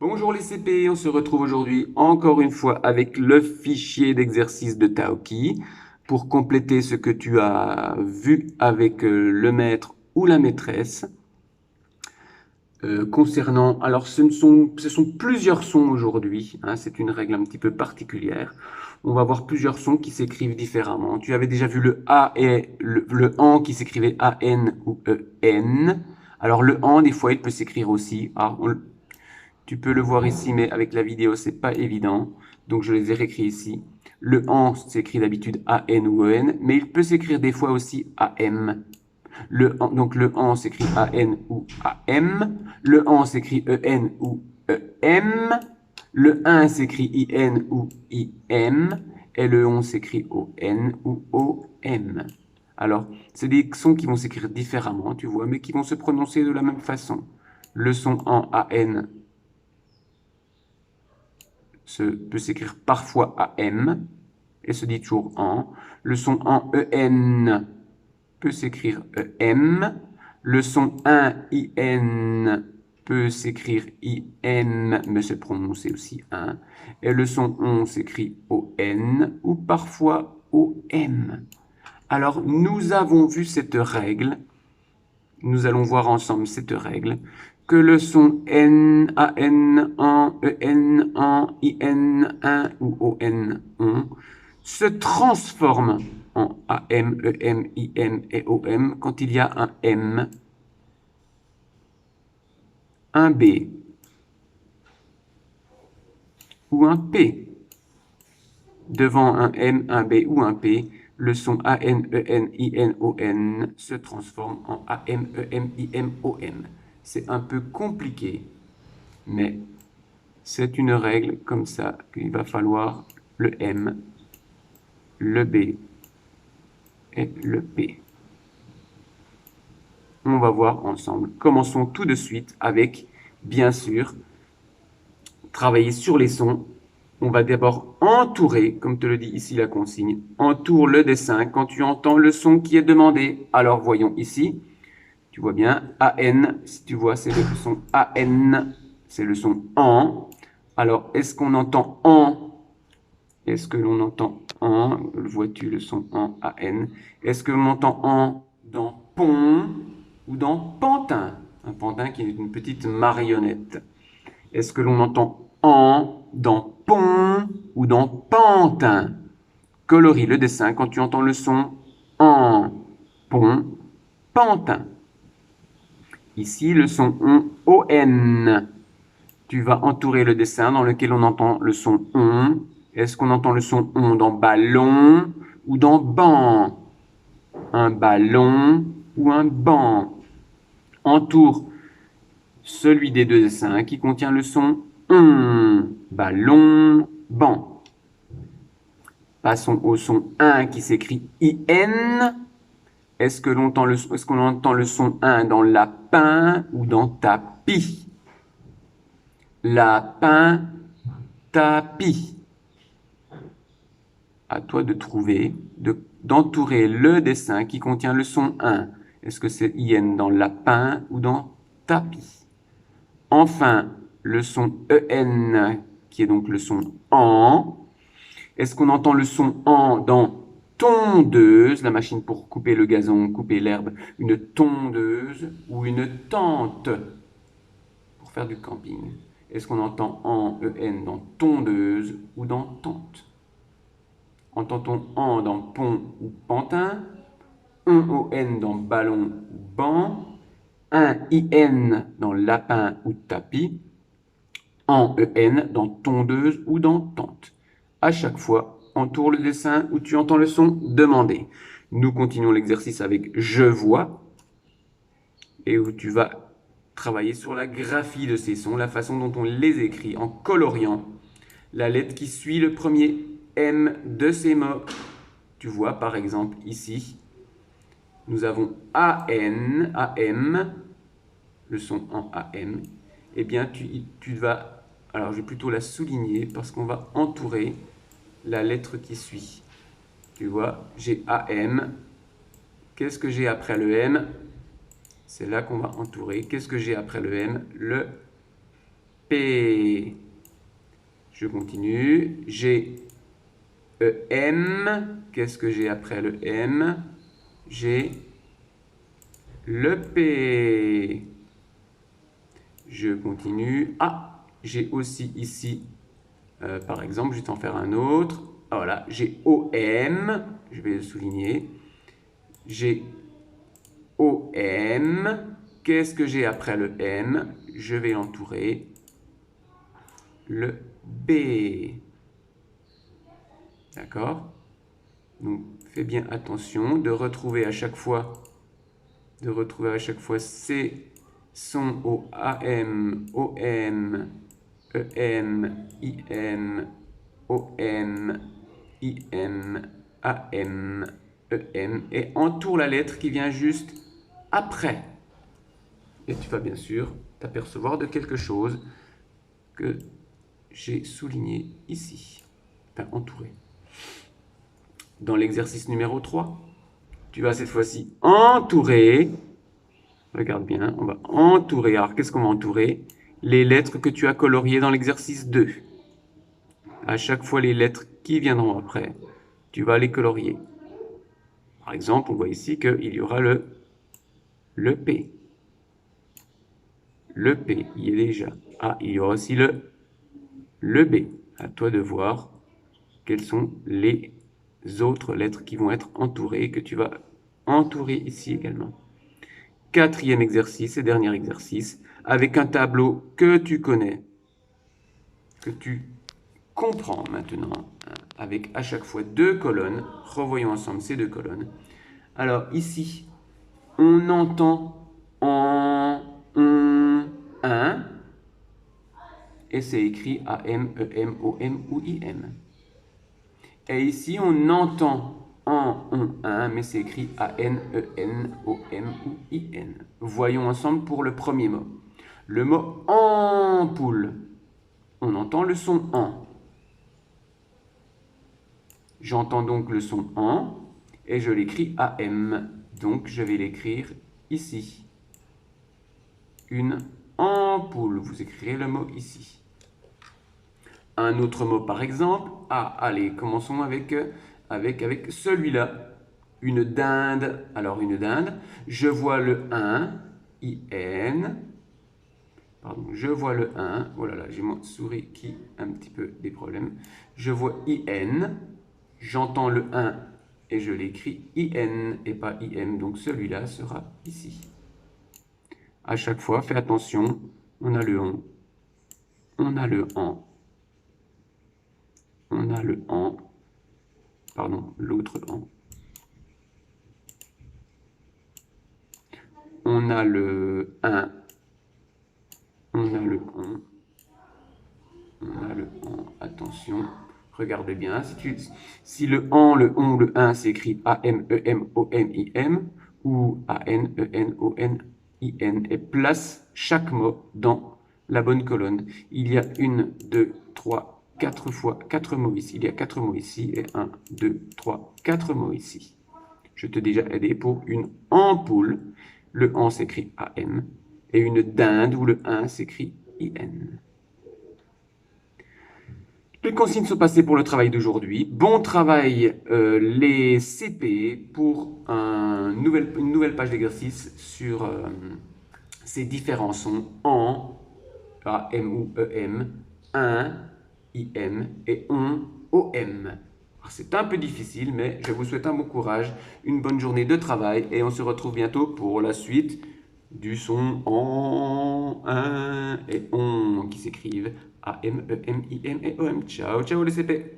Bonjour les CP, on se retrouve aujourd'hui encore une fois avec le fichier d'exercice de Taoki pour compléter ce que tu as vu avec le maître ou la maîtresse. Concernant, alors ce sont plusieurs sons aujourd'hui, hein, c'est une règle un petit peu particulière. On va voir plusieurs sons qui s'écrivent différemment. Tu avais déjà vu le A et le AN qui s'écrivait AN ou EN. Alors le AN, des fois, il peut s'écrire aussi A. Tu peux le voir ici, mais avec la vidéo, c'est pas évident. Donc, je les ai réécrits ici. Le AN s'écrit d'habitude AN ou EN, mais il peut s'écrire des fois aussi AM. Donc, le AN s'écrit AN ou AM. Le AN s'écrit EN ou EM. Le 1 s'écrit IN ou IM. Et le ON s'écrit ON ou OM. Alors, c'est des sons qui vont s'écrire différemment, tu vois, mais qui vont se prononcer de la même façon. Le son en AN peut s'écrire parfois AM et se dit toujours en. Le son en EN peut s'écrire EM. Le son 1 IN peut s'écrire IM mais se prononcer aussi 1. Et le son ON s'écrit ON ou parfois OM. Alors nous avons vu cette règle. Nous allons voir ensemble cette règle que le son N, AN, AN, EN, AN, IN, 1 ou ON, ON se transforme en AM, EM, IM et OM quand il y a un M, un B ou un P. Devant un M, un B ou un P, le son AN, EN, IN, ON se transforme en AM, EM, IM, OM. C'est un peu compliqué, mais c'est une règle comme ça qu'il va falloir le M, le B et le P. On va voir ensemble. Commençons tout de suite avec, bien sûr, travailler sur les sons. On va d'abord entourer, comme te le dit ici la consigne, entoure le dessin quand tu entends le son qui est demandé. Alors voyons ici, tu vois bien, AN, si tu vois, c'est le son AN, c'est le son en. Alors, est-ce qu'on entend en? Est-ce que l'on entend en? Vois-tu le son en AN? Est-ce que l'on entend en dans pont ou dans pantin? Un pantin qui est une petite marionnette. Est-ce que l'on entend en dans pont ou dans pantin? Colorie le dessin quand tu entends le son en, pont, pantin. Ici, le son ON. Tu vas entourer le dessin dans lequel on entend le son on. Est-ce qu'on entend le son on dans ballon ou dans banc? Un ballon ou un banc? Entoure celui des deux dessins qui contient le son on. Ballon, banc. Passons au son 1 qui s'écrit IN. Est-ce qu'on entend le son 1 dans lapin ou dans tapis? Lapin, tapis. À toi de trouver, d'entourer le dessin qui contient le son 1. Est-ce que c'est IN dans lapin ou dans tapis? Enfin, le son EN, qui est donc le son en. Est-ce qu'on entend le son en dans tondeuse, la machine pour couper le gazon, couper l'herbe, une tondeuse ou une tente pour faire du camping? Est-ce qu'on entend en EN dans tondeuse ou dans tente? Entend-on en dans pont ou pantin? Un ON dans ballon ou banc? Un IN dans lapin ou tapis? En EN dans tondeuse ou dans tente? À chaque fois, entoure le dessin où tu entends le son demandé. Nous continuons l'exercice avec je vois et où tu vas travailler sur la graphie de ces sons, la façon dont on les écrit en coloriant la lettre qui suit le premier M de ces mots. Tu vois par exemple ici, nous avons AN, AM, le son en AM. Eh bien, tu vas, alors je vais plutôt la souligner parce qu'on va entourer la lettre qui suit. Tu vois, j'ai AM. Qu'est-ce que j'ai après le M? C'est là qu'on va entourer. Qu'est-ce que j'ai après le M? Le P. Je continue. J'ai EM. Qu'est-ce que j'ai après le M? J'ai le P. Je continue. Ah, j'ai aussi ici, par exemple, je vais t'en faire un autre. Ah, voilà, j'ai OM. Je vais le souligner. J'ai OM. Qu'est-ce que j'ai après le M? Je vais l'entourer. Le B. D'accord? Donc, fais bien attention de retrouver à chaque fois ces sons au AM, OM, EM, IM, OM, IM, AM, EM et entoure la lettre qui vient juste après. Et tu vas bien sûr t'apercevoir de quelque chose que j'ai souligné ici, enfin entouré. Dans l'exercice numéro 3, tu vas cette fois-ci entourer, regarde bien, on va entourer, alors qu'est-ce qu'on va entourer? Les lettres que tu as coloriées dans l'exercice 2. À chaque fois, les lettres qui viendront après, tu vas les colorier. Par exemple, on voit ici qu'il y aura le P. Le P, il y est déjà. Ah, il y aura aussi le B. À toi de voir quelles sont les autres lettres qui vont être entourées, que tu vas entourer ici également. Quatrième exercice et dernier exercice, avec un tableau que tu connais, que tu comprends maintenant, avec à chaque fois 2 colonnes. Revoyons ensemble ces 2 colonnes. Alors ici, on entend en, on, un, et c'est écrit AM, EM, OM ou IM. Et ici, on entend en, on, un, mais c'est écrit AN, EN, OM ou IN. Voyons ensemble pour le premier mot. Le mot ampoule. On entend le son en. J'entends donc le son en et je l'écris AM. Donc je vais l'écrire ici. Une ampoule. Vous écrirez le mot ici. Un autre mot par exemple. Ah, allez, commençons avec celui-là. Une dinde. Alors une dinde. Je vois le 1, IN. Pardon, je vois le 1. Oh là là, j'ai mon souris qui a un petit peu des problèmes. Je vois IN. J'entends le 1 et je l'écris IN et pas IM. Donc celui-là sera ici. À chaque fois, fais attention. On a le on. On a le en. On a le en. Pardon, l'autre en. On a le 1. On a le on. On a le en. Attention. Regardez bien. Si le en, le on, le 1 s'écrit A-M, E-M, O-M, I-M ou A-N, E-N, O-N, I-N et place chaque mot dans la bonne colonne. Il y a 1, 2, 3, 4 fois 4 mots ici. Il y a 4 mots ici et 1, 2, 3, 4 mots ici. Je t'ai déjà aidé pour une ampoule. Le en s'écrit AM et une dinde où le 1 s'écrit IN. Les consignes sont passées pour le travail d'aujourd'hui. Bon travail les CP pour une nouvelle page d'exercice sur ces différents sons en, A, M ou E, M, un, I, M et on, O, M. C'est un peu difficile, mais je vous souhaite un bon courage, une bonne journée de travail et on se retrouve bientôt pour la suite du son en, un et on qui s'écrivent A, M, E, M, I, M et O, M. Ciao, ciao les CP!